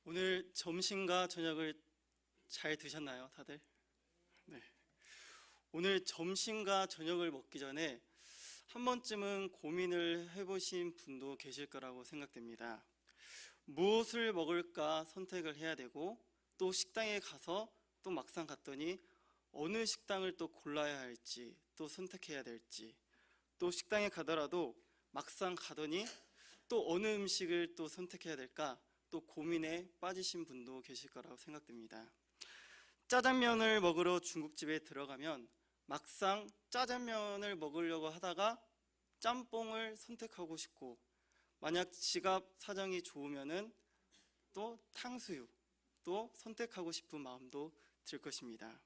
오늘 점심과 저녁을 잘 드셨나요, 다들? 네. 오늘 점심과 저녁을 먹기 전에 한 번쯤은 고민을 해보신 분도 계실 거라고 생각됩니다. 무엇을 먹을까 선택을 해야 되고, 또 식당에 가서 또 막상 갔더니 어느 식당을 또 골라야 할지, 또 선택해야 될지, 또 식당에 가더라도 막상 가더니 또 어느 음식을 또 선택해야 될까, 또 고민에 빠지신 분도 계실 거라고 생각됩니다. 짜장면을 먹으러 중국집에 들어가면 막상 짜장면을 먹으려고 하다가 짬뽕을 선택하고 싶고, 만약 지갑 사정이 좋으면은 또 탕수육 또 선택하고 싶은 마음도 들 것입니다.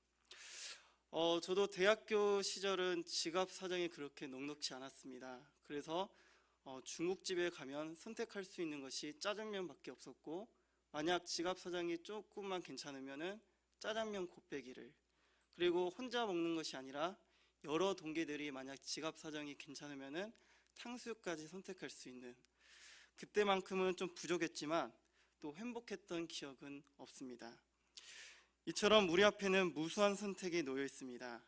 저도 대학교 시절은 지갑 사정이 그렇게 넉넉지 않았습니다. 그래서 중국집에 가면 선택할 수 있는 것이 짜장면밖에 없었고, 만약 지갑 사정이 조금만 괜찮으면은 짜장면 곱빼기를, 그리고 혼자 먹는 것이 아니라 여러 동기들이 만약 지갑 사정이 괜찮으면은 탕수육까지 선택할 수 있는, 그때만큼은 좀 부족했지만 또 행복했던 기억은 없습니다. 이처럼 우리 앞에는 무수한 선택이 놓여 있습니다.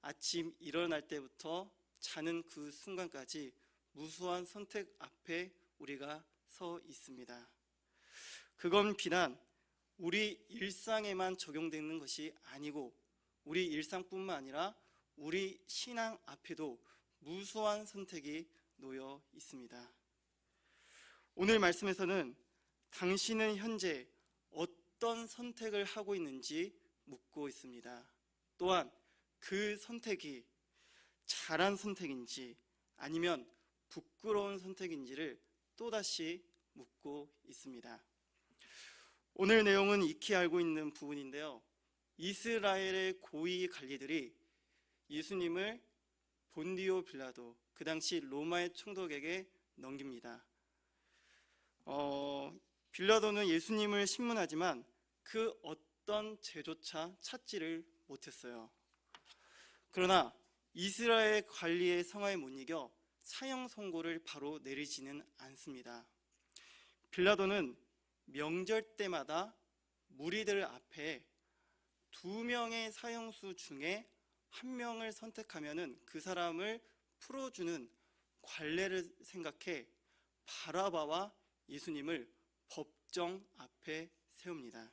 아침 일어날 때부터 자는 그 순간까지 무수한 선택 앞에 우리가 서 있습니다. 그건 비단 우리 일상에만 적용되는 것이 아니고, 우리 일상뿐만 아니라 우리 신앙 앞에도 무수한 선택이 놓여 있습니다. 오늘 말씀에서는 당신은 현재 어떤 선택을 하고 있는지 묻고 있습니다. 또한 그 선택이 잘한 선택인지 아니면 부끄러운 선택인지를 또다시 묻고 있습니다. 오늘 내용은 익히 알고 있는 부분인데요. 이스라엘의 고위 관리들이 예수님을 본디오 빌라도, 그 당시 로마의 총독에게 넘깁니다. 빌라도는 예수님을 신문하지만 그 어떤 죄조차 찾지를 못했어요. 그러나 이스라엘 관리의 성화에 못 이겨 사형 선고를 바로 내리지는 않습니다. 빌라도는 명절 때마다 무리들 앞에 2명의 사형수 중에 1명을 선택하면은 그 사람을 풀어주는 관례를 생각해 바라바와 예수님을 법정 앞에 세웁니다.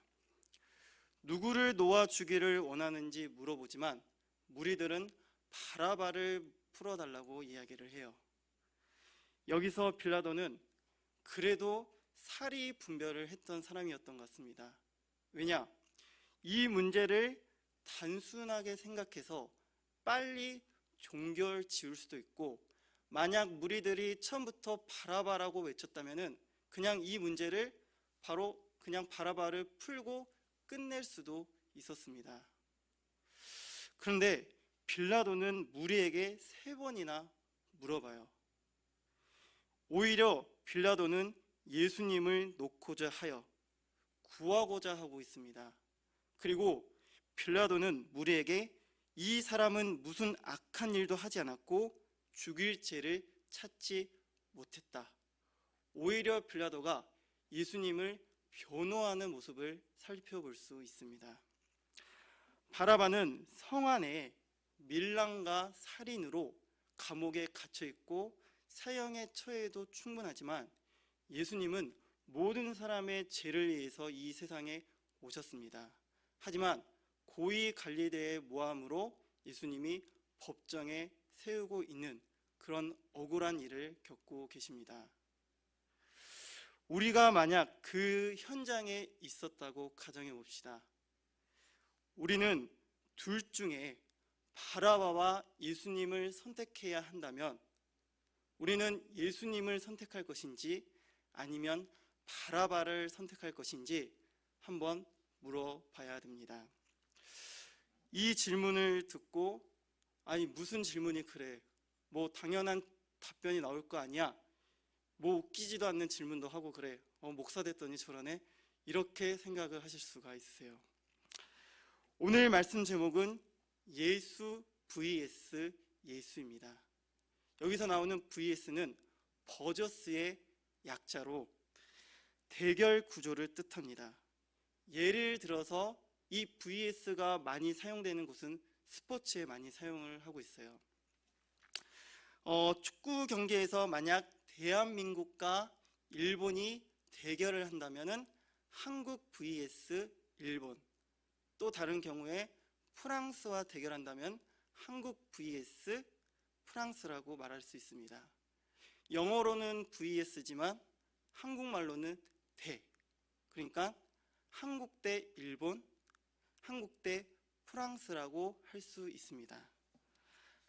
누구를 놓아 주기를 원하는지 물어보지만 무리들은 바라바를 풀어달라고 이야기를 해요. 여기서 빌라도는 그래도 사리 분별을 했던 사람이었던 것 같습니다. 왜냐? 이 문제를 단순하게 생각해서 빨리 종결 지을 수도 있고, 만약 무리들이 처음부터 바라바라고 외쳤다면은 그냥 이 문제를 바로 그냥 바라바를 풀고 끝낼 수도 있었습니다. 그런데 빌라도는 무리에게 3번이나 물어봐요. 오히려 빌라도는 예수님을 놓고자 하여 구하고자 하고 있습니다. 그리고 빌라도는 무리에게 이 사람은 무슨 악한 일도 하지 않았고 죽일 죄를 찾지 못했다. 오히려 빌라도가 예수님을 변호하는 모습을 살펴볼 수 있습니다. 바라바는 성 안에 밀랑과 살인으로 감옥에 갇혀 있고 사형에 처해도 충분하지만, 예수님은 모든 사람의 죄를 위해서 이 세상에 오셨습니다. 하지만 고위 관리대의 모함으로 예수님이 법정에 세우고 있는 그런 억울한 일을 겪고 계십니다. 우리가 만약 그 현장에 있었다고 가정해 봅시다. 우리는 둘 중에 바라바와 예수님을 선택해야 한다면 우리는 예수님을 선택할 것인지 아니면 바라바를 선택할 것인지 한번 물어봐야 됩니다. 이 질문을 듣고 아니 무슨 질문이 그래, 뭐 당연한 답변이 나올 거 아니야, 뭐 웃기지도 않는 질문도 하고 그래, 목사 됐더니 저러네, 이렇게 생각을 하실 수가 있으세요. 오늘 말씀 제목은 예수 vs 예수입니다. 여기서 나오는 vs는 버저스의 약자로 대결 구조를 뜻합니다. 예를 들어서 이 VS가 많이 사용되는 곳은 스포츠에 많이 사용을 하고 있어요. 축구 경기에서 만약 대한민국과 일본이 대결을 한다면은 한국 vs 일본, 또 다른 경우에 프랑스와 대결한다면 한국 vs 프랑스라고 말할 수 있습니다. 영어로는 vs지만 한국말로는 대, 그러니까 한국 대 일본, 한국 대 프랑스라고 할 수 있습니다.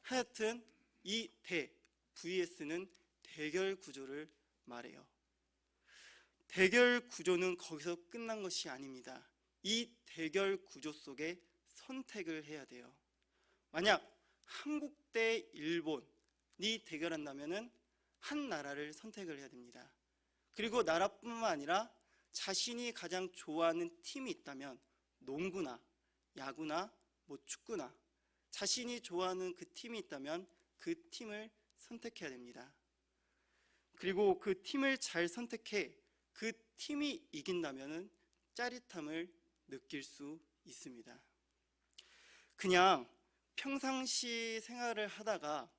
하여튼 이 대, vs는 대결 구조를 말해요. 대결 구조는 거기서 끝난 것이 아닙니다. 이 대결 구조 속에 선택을 해야 돼요. 만약 한국 대 일본이 대결한다면 한 나라를 선택을 해야 됩니다. 그리고 나라뿐만 아니라 자신이 가장 좋아하는 팀이 있다면 농구나 야구나 축구나 자신이 좋아하는 그 팀이 있다면 그 팀을 선택해야 됩니다. 그리고 그 팀을 잘 선택해 그 팀이 이긴다면 짜릿함을 느낄 수 있습니다. 그냥 평상시 생활을 하다가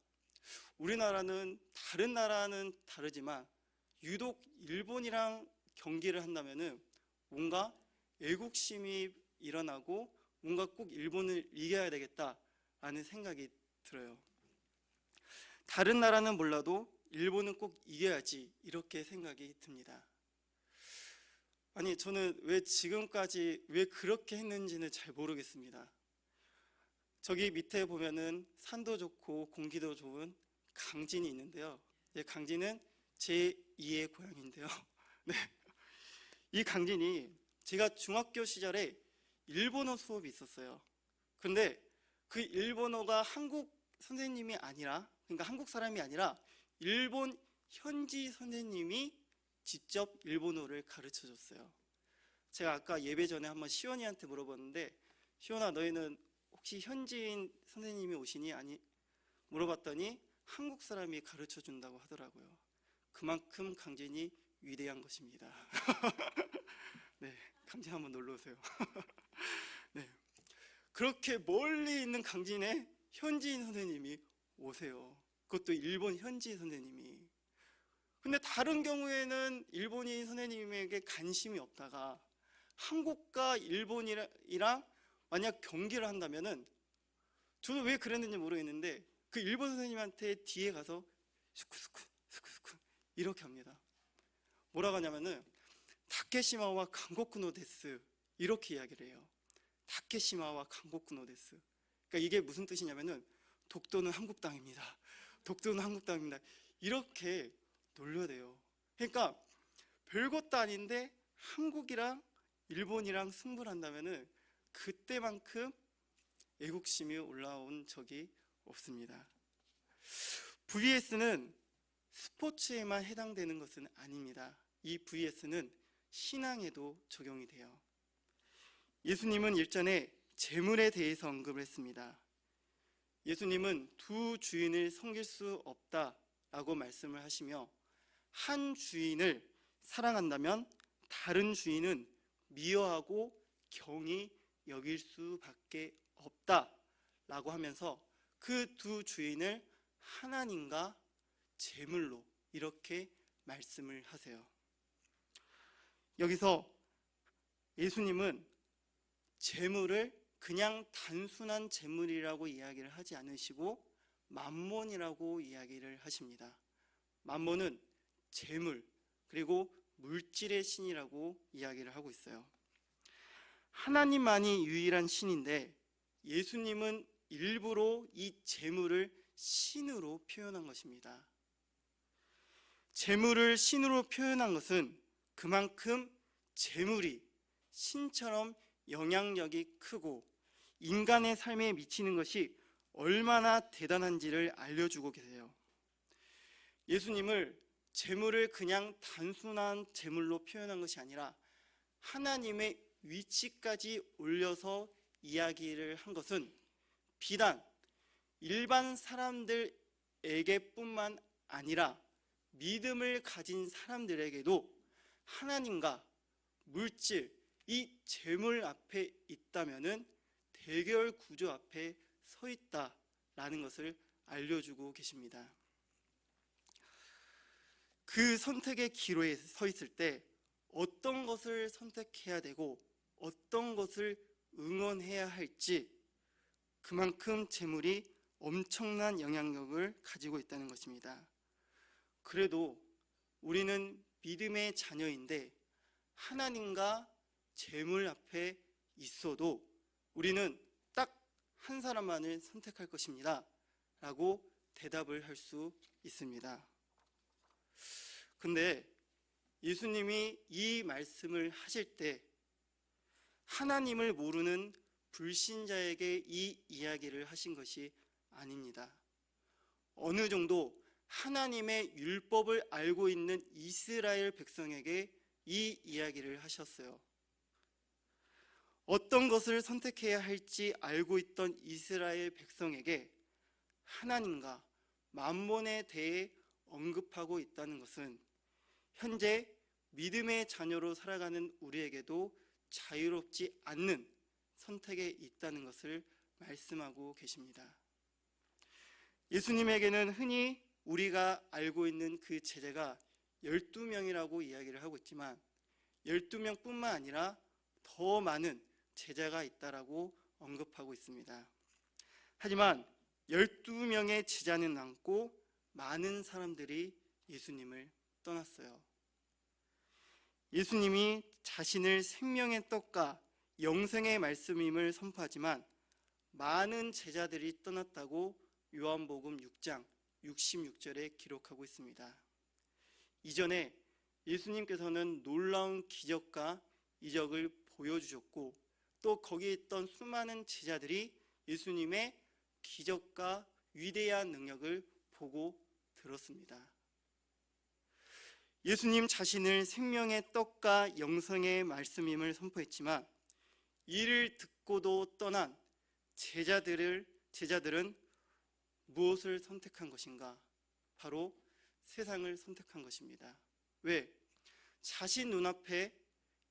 우리나라는 다른 나라는 다르지만 유독 일본이랑 경기를 한다면 뭔가 애국심이 일어나고 뭔가 꼭 일본을 이겨야 되겠다라는 생각이 들어요. 다른 나라는 몰라도 일본은 꼭 이겨야지 이렇게 생각이 듭니다. 아니, 저는 왜 지금까지 왜 그렇게 했는지는 잘 모르겠습니다. 저기 밑에 보면은 산도 좋고 공기도 좋은 강진이 있는데요. 강진은 제 2의 고향인데요. 네. 이 강진이 제가 중학교 시절에 일본어 수업이 있었어요. 그런데 그 일본어가 한국 선생님이 아니라, 그러니까 한국 사람이 아니라 일본 현지 선생님이 직접 일본어를 가르쳐 줬어요. 제가 아까 예배 전에 한번 시원이한테 물어봤는데, 시원아, 너희는 혹시 현지인 선생님이 오시니? 아니, 물어봤더니 한국 사람이 가르쳐 준다고 하더라고요. 그만큼 강진이 위대한 것입니다. 네, 강진 한번 놀러 오세요. 네, 그렇게 멀리 있는 강진에 현지인 선생님이 오세요. 그것도 일본 현지 선생님이. 근데 다른 경우에는 일본인 선생님에게 관심이 없다가 한국과 일본이랑 만약 경기를 한다면은, 저도 왜 그랬는지 모르겠는데 그 일본 선생님한테 뒤에 가서 스쿠스쿠 스쿠스쿠 이렇게 합니다. 뭐라고 하냐면은 타케시마와 강고쿠노 데스 이렇게 이야기를 해요. 타케시마와 강고쿠노 데스. 그러니까 이게 무슨 뜻이냐면은 독도는 한국 땅입니다. 독도는 한국 땅입니다. 이렇게 놀려대요. 그러니까 별것도 아닌데 한국이랑 일본이랑 승부를 한다면은 그때만큼 애국심이 올라온 적이 없습니다. VS는 스포츠에만 해당되는 것은 아닙니다. 이 VS는 신앙에도 적용이 돼요. 예수님은 일전에 재물에 대해서 언급을 했습니다. 예수님은 두 주인을 섬길 수 없다라고 말씀을 하시며, 한 주인을 사랑한다면 다른 주인은 미워하고 경히 여길 수밖에 없다라고 하면서 그 두 주인을 하나님과 재물로 이렇게 말씀을 하세요. 여기서 예수님은 재물을 그냥 단순한 재물이라고 이야기를 하지 않으시고 만몬이라고 이야기를 하십니다. 만몬은 재물 그리고 물질의 신이라고 이야기를 하고 있어요. 하나님만이 유일한 신인데 예수님은 일부러 이 재물을 신으로 표현한 것입니다. 재물을 신으로 표현한 것은 그만큼 재물이 신처럼 영향력이 크고 인간의 삶에 미치는 것이 얼마나 대단한지를 알려주고 계세요. 예수님을 재물을 그냥 단순한 재물로 표현한 것이 아니라 하나님의 위치까지 올려서 이야기를 한 것은 비단 일반 사람들에게뿐만 아니라 믿음을 가진 사람들에게도 하나님과 물질, 이 재물 앞에 있다면은 대결 구조 앞에 서 있다라는 것을 알려주고 계십니다. 그 선택의 기로에 서 있을 때 어떤 것을 선택해야 되고 어떤 것을 응원해야 할지, 그만큼 재물이 엄청난 영향력을 가지고 있다는 것입니다. 그래도 우리는 믿음의 자녀인데 하나님과 재물 앞에 있어도 우리는 딱 한 사람만을 선택할 것입니다 라고 대답을 할 수 있습니다. 근데 예수님이 이 말씀을 하실 때 하나님을 모르는 불신자에게 이 이야기를 하신 것이 아닙니다. 어느 정도 하나님의 율법을 알고 있는 이스라엘 백성에게 이 이야기를 하셨어요. 어떤 것을 선택해야 할지 알고 있던 이스라엘 백성에게 하나님과 만몬에 대해 언급하고 있다는 것은 현재 믿음의 자녀로 살아가는 우리에게도 자유롭지 않는 선택에 있다는 것을 말씀하고 계십니다. 예수님에게는 흔히 우리가 알고 있는 그 제자가 12명이라고 이야기를 하고 있지만 12명뿐만 아니라 더 많은 제자가 있다라고 언급하고 있습니다. 하지만 12명의 제자는 남고 많은 사람들이 예수님을 떠났어요. 예수님이 자신을 생명의 떡과 영생의 말씀임을 선포하지만 많은 제자들이 떠났다고 요한복음 6장 66절에 기록하고 있습니다. 이전에 예수님께서는 놀라운 기적과 이적을 보여주셨고 또 거기에 있던 수많은 제자들이 예수님의 기적과 위대한 능력을 보고 들었습니다. 예수님 자신을 생명의 떡과 영생의 말씀임을 선포했지만 이를 듣고도 떠난 제자들은 무엇을 선택한 것인가? 바로 세상을 선택한 것입니다. 왜? 자신 눈앞에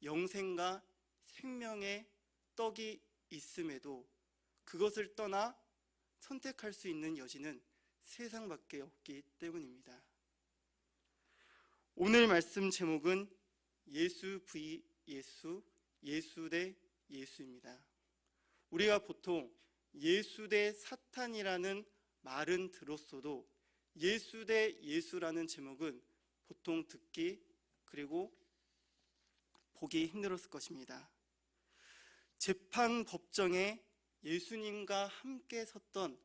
영생과 생명의 떡이 있음에도 그것을 떠나 선택할 수 있는 여지는 세상밖에 없기 때문입니다. 오늘 말씀 제목은 예수 v 예수, 예수 대 예수입니다. 우리가 보통 예수 대 사탄이라는 말은 들었어도 예수 대 예수라는 제목은 보통 듣기 그리고 보기 힘들었을 것입니다. 재판 법정에 예수님과 함께 섰던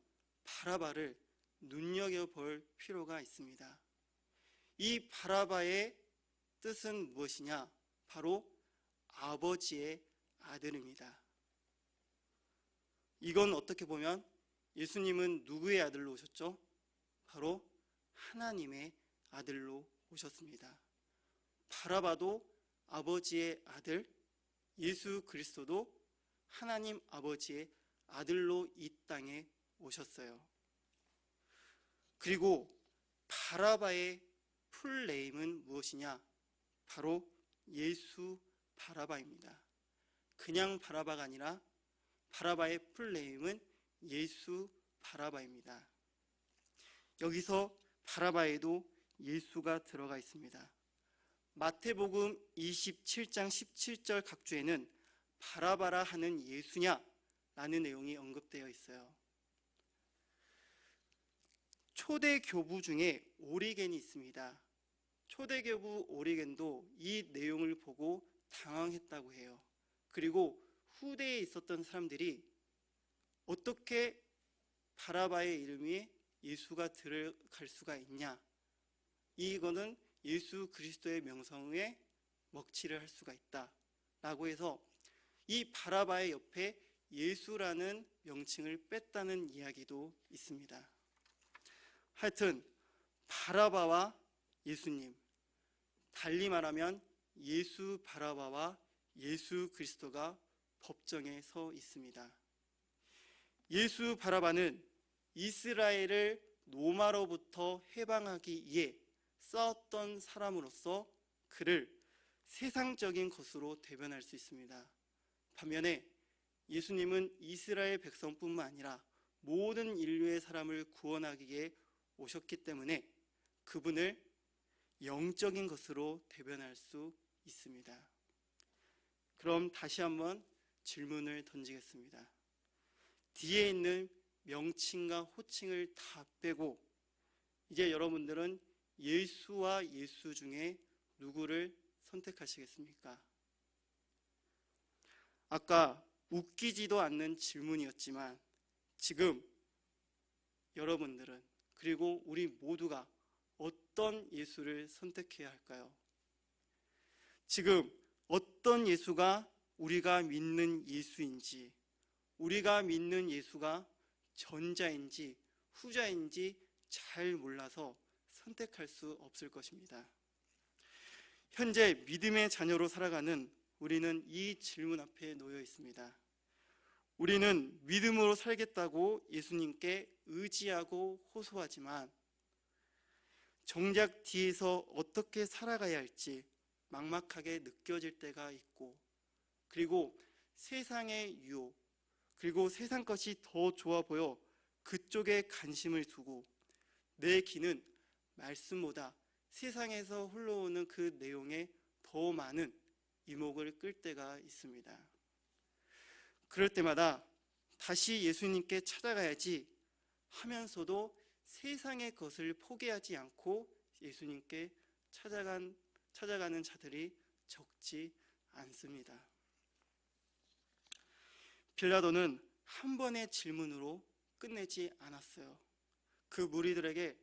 바라바를 눈여겨볼 필요가 있습니다. 이 바라바의 뜻은 무엇이냐? 바로 아버지의 아들입니다. 이건 어떻게 보면 예수님은 누구의 아들로 오셨죠? 바로 하나님의 아들로 오셨습니다. 바라바도 아버지의 아들, 예수 그리스도도 하나님 아버지의 아들로 이 땅에 오셨어요. 그리고 바라바의 풀네임은 무엇이냐? 바로 예수 바라바입니다. 그냥 바라바가 아니라 바라바의 풀네임은 예수 바라바입니다. 여기서 바라바에도 예수가 들어가 있습니다. 마태복음 27장 17절 각주에는 바라바라 하는 예수냐? 라는 내용이 언급되어 있어요. 초대 교부 중에 오리겐이 있습니다. 초대 교부 오리겐도 이 내용을 보고 당황했다고 해요. 그리고 후대에 있었던 사람들이 어떻게 바라바의 이름이 예수가 들어갈 수가 있냐? 이거는 예수 그리스도의 명성에 먹칠을 할 수가 있다라고 해서 이 바라바의 옆에 예수라는 명칭을 뺐다는 이야기도 있습니다. 하여튼 바라바와 예수님, 달리 말하면 예수 바라바와 예수 그리스도가 법정에 서 있습니다. 예수 바라바는 이스라엘을 로마로부터 해방하기 위해 싸웠던 사람으로서 그를 세상적인 것으로 대변할 수 있습니다. 반면에 예수님은 이스라엘 백성뿐만 아니라 모든 인류의 사람을 구원하기 위해 오셨기 때문에 그분을 영적인 것으로 대변할 수 있습니다. 그럼 다시 한번 질문을 던지겠습니다. 뒤에 있는 명칭과 호칭을 다 빼고 이제 여러분들은 예수와 예수 중에 누구를 선택하시겠습니까? 아까 웃기지도 않는 질문이었지만 지금 여러분들은 그리고 우리 모두가 어떤 예수를 선택해야 할까요? 지금 어떤 예수가 우리가 믿는 예수인지, 우리가 믿는 예수가 전자인지 후자인지 잘 몰라서 선택할 수 없을 것입니다. 현재 믿음의 자녀로 살아가는 우리는 이 질문 앞에 놓여 있습니다. 우리는 믿음으로 살겠다고 예수님께 의지하고 호소하지만 정작 뒤에서 어떻게 살아가야 할지 막막하게 느껴질 때가 있고, 그리고 세상의 유혹, 그리고 세상 것이 더 좋아 보여 그쪽에 관심을 두고 내 귀는 말씀보다 세상에서 흘러오는 그 내용에 더 많은 이목을 끌 때가 있습니다. 그럴 때마다 다시 예수님께 찾아가야지 하면서도 세상의 것을 포기하지 않고 예수님께 찾아가는 자들이 적지 않습니다. 빌라도는 한 번의 질문으로 끝내지 않았어요. 그 무리들에게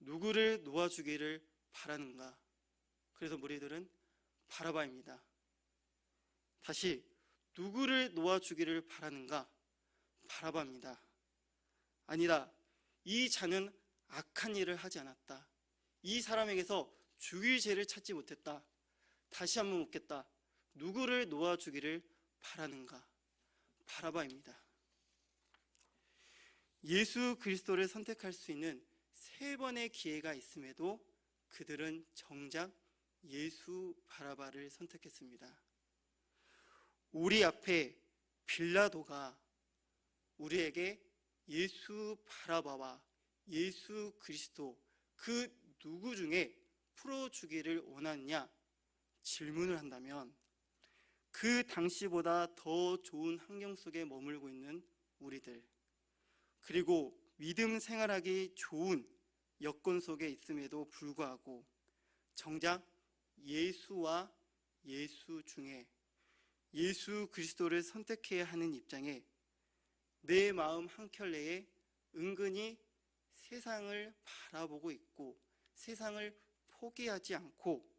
누구를 놓아주기를 바라는가? 그래서 무리들은 바라바입니다. 다시 누구를 놓아주기를 바라는가? 바라바입니다. 아니다. 이 자는 악한 일을 하지 않았다. 이 사람에게서 죽일 죄를 찾지 못했다. 다시 한번 묻겠다. 누구를 놓아주기를 바라는가? 바라바입니다. 예수 그리스도를 선택할 수 있는 3번의 기회가 있음에도 그들은 정작 예수 바라바를 선택했습니다. 우리 앞에 빌라도가 우리에게 예수 바라바와 예수 그리스도 그 누구 중에 풀어주기를 원하느냐 질문을 한다면 그 당시보다 더 좋은 환경 속에 머물고 있는 우리들, 그리고 믿음 생활하기 좋은 여건 속에 있음에도 불구하고 정작 예수와 예수 중에 예수 그리스도를 선택해야 하는 입장에 내 마음 한켠레에 은근히 세상을 바라보고 있고 세상을 포기하지 않고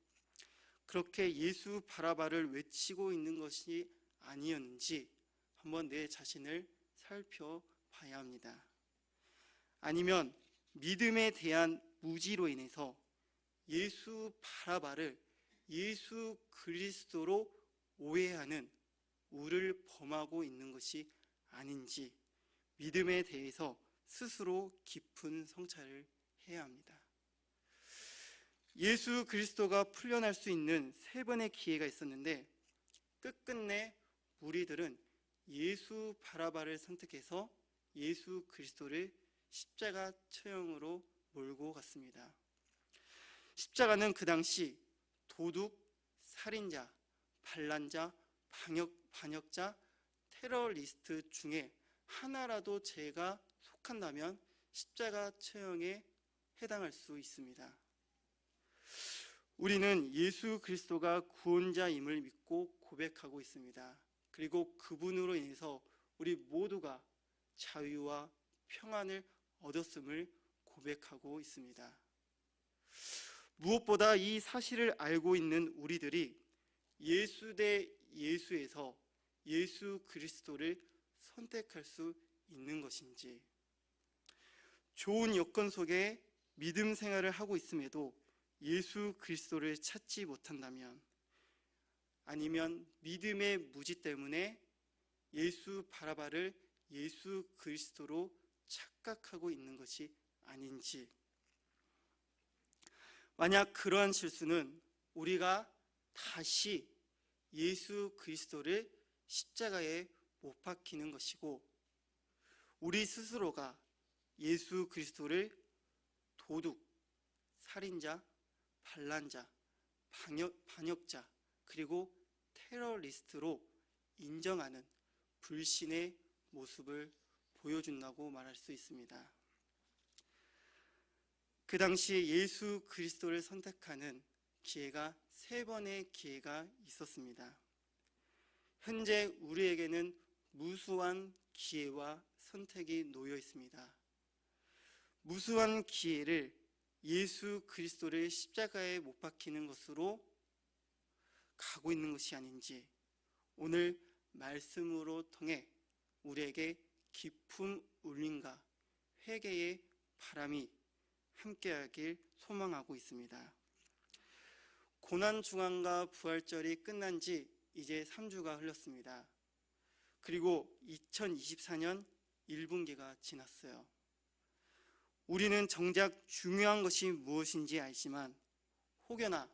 그렇게 예수 바라바를 외치고 있는 것이 아니었는지 한번 내 자신을 살펴봐야 합니다. 아니면 믿음에 대한 무지로 인해서 예수 바라바를 예수 그리스도로 오해하는 우를 범하고 있는 것이 아닌지 믿음에 대해서 스스로 깊은 성찰을 해야 합니다. 예수 그리스도가 풀려날 수 있는 3번의 기회가 있었는데 끝끝내 무리들은 예수 바라바를 선택해서 예수 그리스도를 십자가 처형으로 몰고 갔습니다. 십자가는 그 당시 도둑, 살인자, 반란자, 반역자, 테러리스트 중에 하나라도 죄가 속한다면 십자가 처형에 해당할 수 있습니다. 우리는 예수 그리스도가 구원자임을 믿고 고백하고 있습니다. 그리고 그분으로 인해서 우리 모두가 자유와 평안을 얻었음을 고백하고 있습니다. 무엇보다 이 사실을 알고 있는 우리들이 예수 대 예수에서 예수 그리스도를 선택할 수 있는 것인지, 좋은 여건 속에 믿음 생활을 하고 있음에도 예수 그리스도를 찾지 못한다면, 아니면 믿음의 무지 때문에 예수 바라바를 예수 그리스도로 착각하고 있는 것이 아닌지, 만약 그러한 실수는 우리가 다시 예수 그리스도를 십자가에 못 박히는 것이고, 우리 스스로가 예수 그리스도를 도둑, 살인자, 반란자, 반역자, 그리고 테러리스트로 인정하는 불신의 모습을 보여준다고 말할 수 있습니다. 그 당시 예수 그리스도를 선택하는 기회가 3번의 기회가 있었습니다. 현재 우리에게는 무수한 기회와 선택이 놓여 있습니다. 무수한 기회를 예수 그리스도를 십자가에 못 박히는 것으로 가고 있는 것이 아닌지, 오늘 말씀으로 통해 우리에게 깊은 울림과 회개의 바람이 함께하길 소망하고 있습니다. 고난중앙과 부활절이 끝난 지 이제 3주가 흘렀습니다. 그리고 2024년 1분기가 지났어요. 우리는 정작 중요한 것이 무엇인지 알지만 혹여나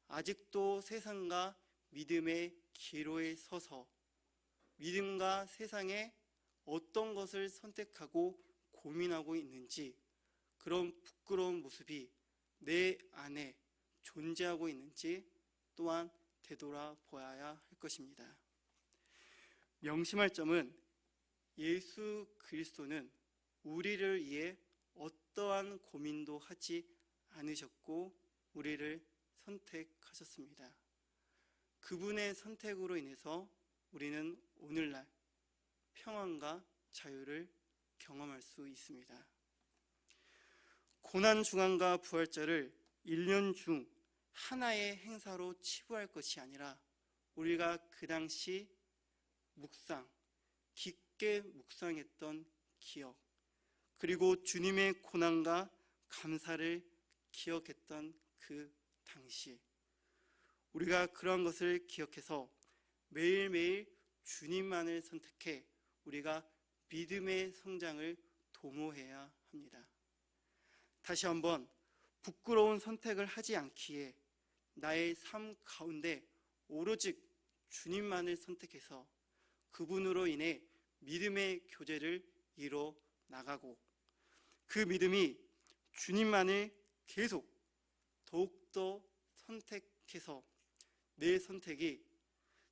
아직도 세상과 믿음의 기로에 서서 믿음과 세상에 어떤 것을 선택하고 고민하고 있는지, 그런 부끄러운 모습이 내 안에 존재하고 있는지 또한 되돌아보아야 할 것입니다. 명심할 점은 예수 그리스도는 우리를 위해 어떠한 고민도 하지 않으셨고 우리를 선택하셨습니다. 그분의 선택으로 인해서 우리는 오늘날 평안과 자유를 경험할 수 있습니다. 고난중앙과 부활절을 1년 중 하나의 행사로 치부할 것이 아니라 우리가 그 당시 깊게 묵상했던 기억, 그리고 주님의 고난과 감사를 기억했던 그 당시, 우리가 그러한 것을 기억해서 매일매일 주님만을 선택해 우리가 믿음의 성장을 도모해야 합니다. 다시 한번 부끄러운 선택을 하지 않기에 나의 삶 가운데 오로지 주님만을 선택해서 그분으로 인해 믿음의 교제를 이뤄 나가고, 그 믿음이 주님만을 계속 더욱더 선택해서 내 선택이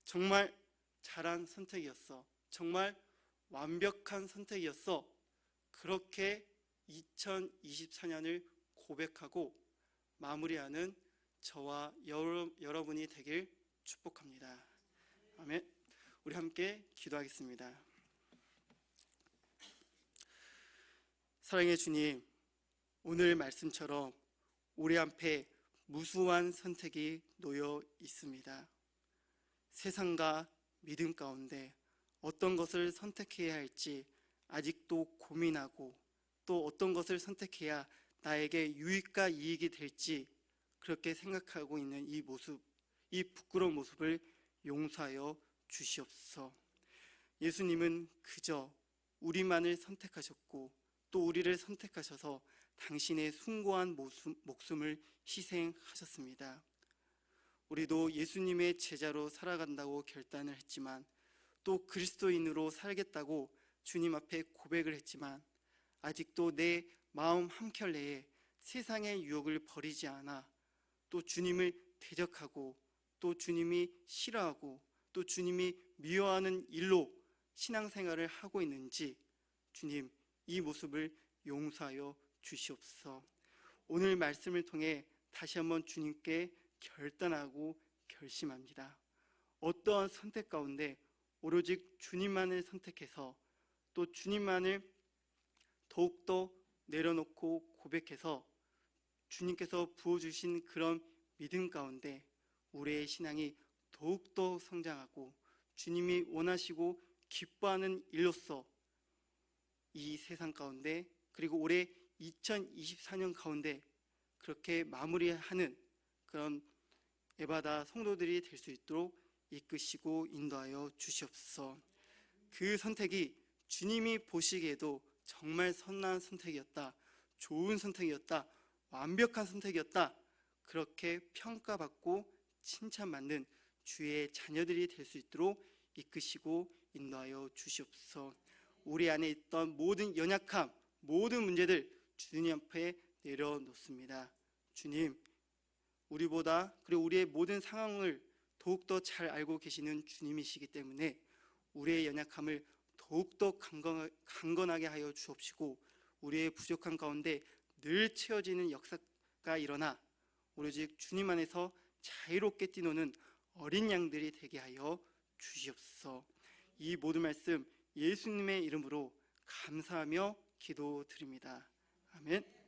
정말 잘한 선택이었어, 정말 완벽한 선택이었어, 그렇게 2024년을 고백하고 마무리하는 저와 여러분이 되길 축복합니다. 아멘. 우리 함께 기도하겠습니다. 사랑의 주님, 오늘 말씀처럼 우리 앞에 무수한 선택이 놓여 있습니다. 세상과 믿음 가운데 어떤 것을 선택해야 할지 아직도 고민하고, 또 어떤 것을 선택해야 나에게 유익과 이익이 될지 그렇게 생각하고 있는 이 모습, 이 부끄러운 모습을 용서하여 주시옵소서. 예수님은 그저 우리만을 선택하셨고 또 우리를 선택하셔서 당신의 숭고한 목숨을 희생하셨습니다. 우리도 예수님의 제자로 살아간다고 결단을 했지만, 또 그리스도인으로 살겠다고 주님 앞에 고백을 했지만, 아직도 내 마음 한켠에 세상의 유혹을 버리지 않아 또 주님을 대적하고, 또 주님이 싫어하고, 또 주님이 미워하는 일로 신앙생활을 하고 있는지 주님, 이 모습을 용서하여 주시옵소서. 오늘 말씀을 통해 다시 한번 주님께 결단하고 결심합니다. 어떠한 선택 가운데 오로지 주님만을 선택해서 또 주님만을 더욱더 내려놓고 고백해서 주님께서 부어주신 그런 믿음 가운데 우리의 신앙이 더욱더 성장하고 주님이 원하시고 기뻐하는 일로서 이 세상 가운데, 그리고 올해 2024년 가운데 그렇게 마무리하는 그런 에바다 성도들이 될 수 있도록 이끄시고 인도하여 주시옵소서. 그 선택이 주님이 보시기에도 정말 선한 선택이었다, 좋은 선택이었다, 완벽한 선택이었다, 그렇게 평가받고 칭찬받는 주의 자녀들이 될 수 있도록 이끄시고 인도하여 주시옵소서. 우리 안에 있던 모든 연약함, 모든 문제들 주님 앞에 내려놓습니다. 주님, 우리보다 그리고 우리의 모든 상황을 더욱더 잘 알고 계시는 주님이시기 때문에 우리의 연약함을 더욱더 강건하게 하여 주옵시고 우리의 부족한 가운데 늘 채워지는 역사가 일어나 오로지 주님 안에서 자유롭게 뛰노는 어린 양들이 되게 하여 주시옵소서. 이 모든 말씀 예수님의 이름으로 감사하며 기도드립니다. 아멘.